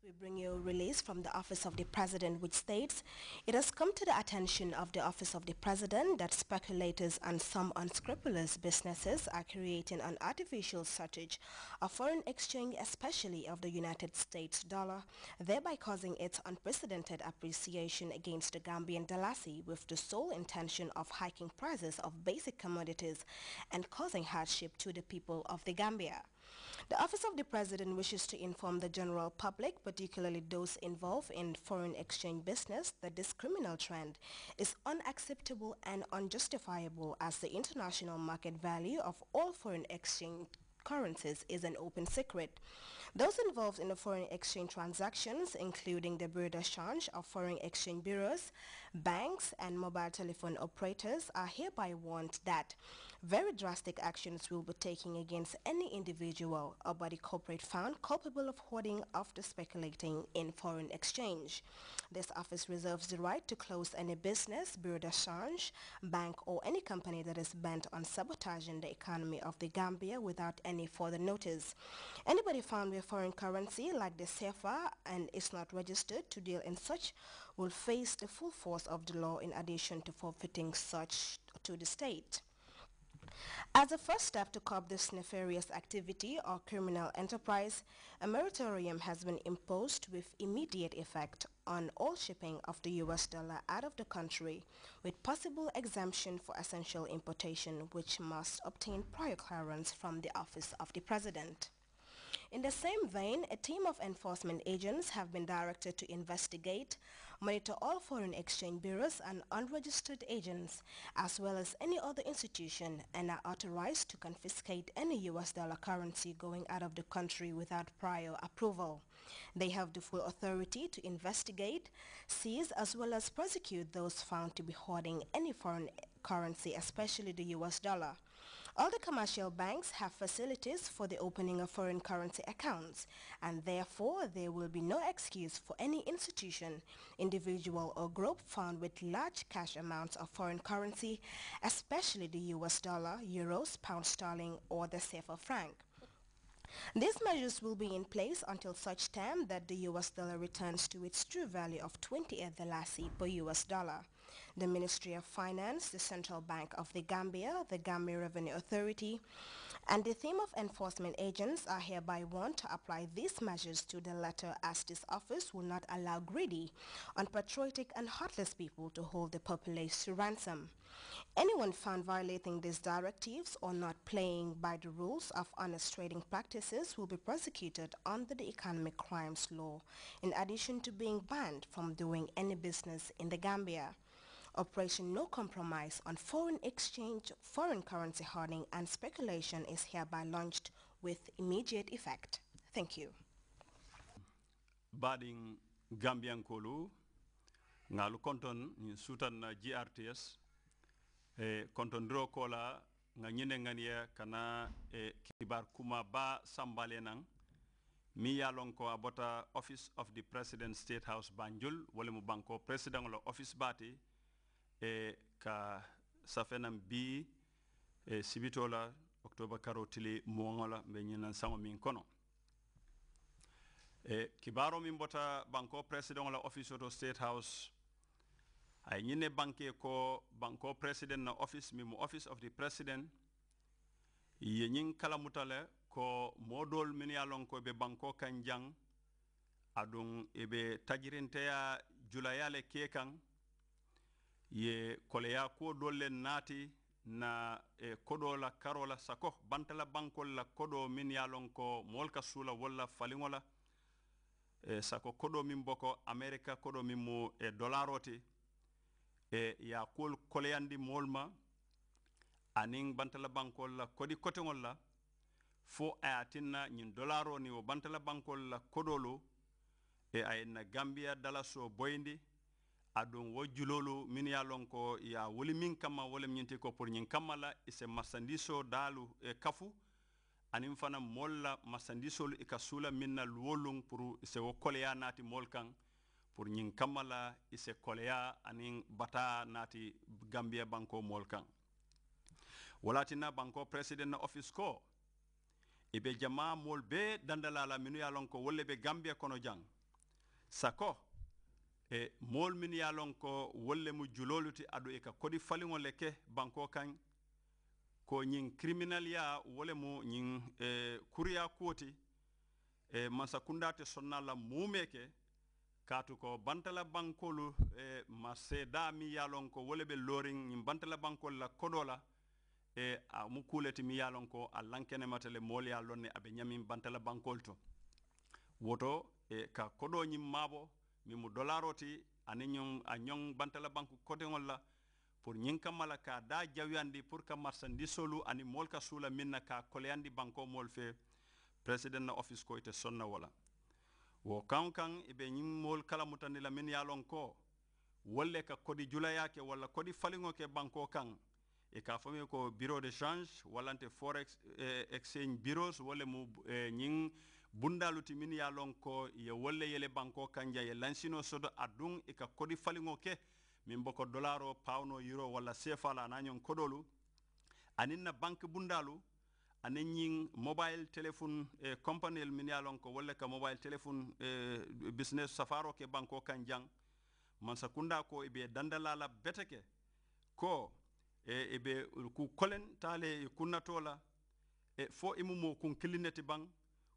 We bring you a release from the Office of the President which states, it has come to the attention of the Office of the President that speculators and some unscrupulous businesses are creating an artificial shortage of foreign exchange, especially of the United States dollar, thereby causing its unprecedented appreciation against the Gambian dalasi with the sole intention of hiking prices of basic commodities and causing hardship to the people of the Gambia. The Office of the President wishes to inform the general public, particularly those involved in foreign exchange business, that this criminal trend is unacceptable and unjustifiable as the international market value of all foreign exchange currencies is an open secret. Those involved in the foreign exchange transactions, including the bureau d'échange of foreign exchange bureaus, banks, and mobile telephone operators, are hereby warned that very drastic actions will be taken against any individual or body corporate found culpable of hoarding after speculating in foreign exchange. This office reserves the right to close any business, bureau d'échange, bank, or any company that is bent on sabotaging the economy of the Gambia without any further notice. Anybody found with foreign currency like the CFA and is not registered to deal in such will face the full force of the law in addition to forfeiting such to the state. As a first step to curb this nefarious activity or criminal enterprise, a moratorium has been imposed with immediate effect on all shipping of the US dollar out of the country, with possible exemption for essential importation, which must obtain prior clearance from the Office of the President. In the same vein, a team of enforcement agents have been directed to investigate, monitor all foreign exchange bureaus and unregistered agents, as well as any other institution, and are authorized to confiscate any US dollar currency going out of the country without prior approval. They have the full authority to investigate, seize, as well as prosecute those found to be hoarding any foreign currency, especially the US dollar. All the commercial banks have facilities for the opening of foreign currency accounts, and therefore there will be no excuse for any institution, individual or group found with large cash amounts of foreign currency, especially the US dollar, euros, pound sterling, or the CFA franc. These measures will be in place until such time that the US dollar returns to its true value of 28 dalasi per US dollar. The Ministry of Finance, the Central Bank of the Gambia, the Gambia Revenue Authority, and the team of enforcement agents are hereby warned to apply these measures to the letter, as this office will not allow greedy, unpatriotic and heartless people to hold the populace to ransom. Anyone found violating these directives or not playing by the rules of honest trading practices will be prosecuted under the Economic Crimes Law, in addition to being banned from doing any business in the Gambia. Operation No Compromise on Foreign Exchange, Foreign Currency Hoarding and Speculation is hereby launched with immediate effect. Thank you. Bading Gambian Kolu, ngalu konton ni sutan na GRTS, konton dro kola nga nyine ngania kana kibar kuma ba sambale nang mi yalon ko abota Office of the President State House Banjul wala mu banko president lo office bati ka safenam bi sibitola October karotili mongola be nyina sama min kono kibaro min bota banko president la office of the State House ay nyine banke ko banko president na office mi mu Office of the President ye nyin kala mutale ko modol min yalon ko be banko kanjang adun ebe tajirinteya julayale kekan ye koleya ko dolen nati na kodo la karola sako bantala bankol la kodo min yalon ko molka sula wala falingola sako kodo min boko America kodo min mo dolaroti ya kol koleyandi molma aning bantala bankol la kodi kotengol la fo ayatinna nyin dolaro ni o bantala bankol la kodolo ay na Gambia dalaso boyndi adon wojulolu min ya lonko ya woli min kama wala nyinte ko pour nyin kamala ise marsandiso dalu kafu anim fana molla marsandiso e kasula minna wolung pour ise wo koleya nati molkan pour nyin kamala ise koleya anin bata nati Gambia banko molkan walatina banko president na office ko ibe jama mol be dandala la minu ya lonko wolle be Gambia kono jang sako e mol min yalon ko wolle mu juloluti adu e ka kodi falingo leke banko kan ko nyin criminal ya wole mu nyin kuriya koti masakunda te sonna la mumeke katu ko bantala bankolu maseda mi yalon ko wole be loring nyin bantala bankol la kodola a mu kuleti mi yalon ko a lankene matele mol ya lonne abe nyamin bantala bankol to woto ka kodo nyim mabo mi mu dolaroti ani nyon a nyon bantala banku kote ngolla pour nyin kamala ka da jawyandi pour ka marsandisolu ani mol ka sula minna ka koleandi banko mol fe president na office ko ite sonna wala wo kan ibe nyin mol kala mutandi la min yalon ko wolle ka kodi julaya ke wala kodi falingo ke banko kan e ka fami ko bureau de change walante forex exchange bureaus wala mu nyin bundaluti min yalon ko ye wolle yele banko kanja ye lansino sodo adung e ka kodi falingo ke min boko dolaro pauno euro wala CFA la nanyon kodolu anin na banque bundalu anin nyin mobile telephone company min yalon ko wala ka mobile telephone business safaro ke banko kanjang man sakunda ko ibe dandala la beteke ko ibe ku kolen tale kunatola fo imumo kun kilineti bang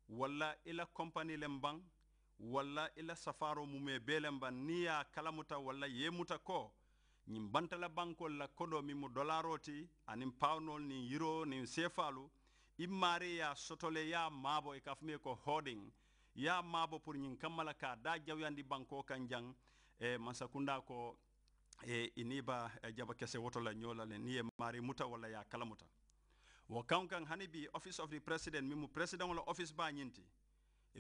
wala ila company lem bang wala ila safaro mume belem ban niya kalamuta wala yemuta ko nyim bantala banko la kodo mi mu dolaroti anim pawnol ni euro ni sefalu imari ya sotole ya mabo e kafme ko holding ya mabo pour nyin kamala ka da jawyandi banko kanjang masakunda ko iniba jaba kese woto la nyola le niye mari muta wala ya kalamuta wo kankan hanibi office of the president mi mu president wala office ba nyinti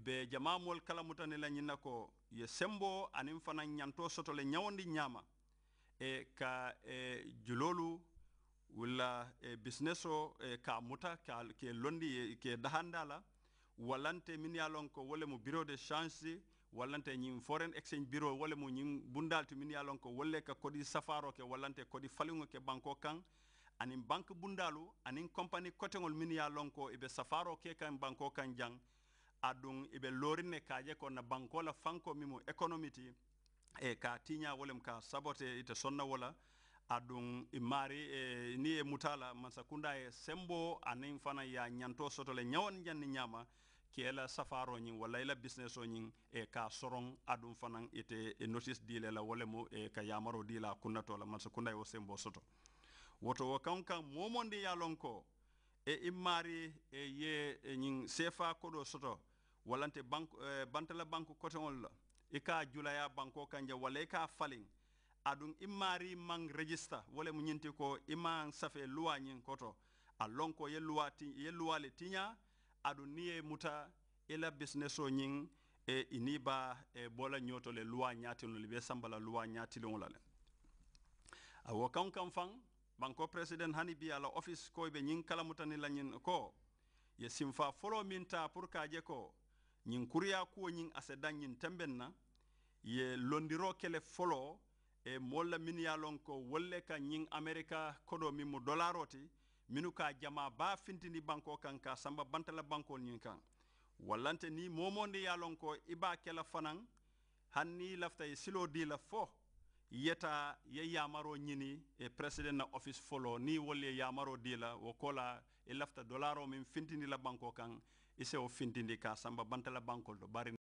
be jamamol kalamuta ne la nyina ko ye sembo anim fana nyanto soto le nyawondi nyama ka julolu wala businesso ka muta ka ke londi ke dahandala walante min yalon ko wala mu bureau de change walante nyim foreign exchange bureau wala mu nyim bundaltu min yalon ko wolle ka kodi safaro ke walante kodi falingo ke banko kan anin banque bundalu anin company kotengol min yalon ko ibe safaro ke kan banko kan jang adung ibe lorine kaje ko na banko la fanko mimo economity ka tinya wolem ka sabote ite sonna wala adung imari ni mutala masakunda sembo anin fana ya nyanto soto le nyawon janni nyama kela safaro nyin wala ila business o nyin ka sorong adum fana ite notice dile la wolemo ka yamaro dila kunato la masakunda yo sembo soto woto wakanka momondi yalonko imari ye nyin sefa kodo soto walante bantala banko kotongol ika julaya banko kanja wala ka falling adun imari mang register wala mu nyinti ko imang safe loi nyin koto alonko ye loi le tinya adun niye muta ila business o nyin iniba bola nyoto le loi nyati no libe sambala loi nyati lo la awo kan fang banko president hani bi ala office ko be nyin kala mutani la nyin ko ye simfa follow minta pour kaje ko nyin kuriya ko nyin asedan nyin tembenna ye londiro kele follow molla min yalon ko wolle ka nyin america kodo mi mu dolaroti minuka jama ba fintini banko kan ka samba bantala banko nyin kan wallante ni momonde yalon ko iba kela fanan hanni lafta silo di la fo yeta ye yamaro nyini president na office follow ni wolle yamaro di la wokola lafta dolaro min fintini la banko kan ise o fintindi ka samba bantala banko do bari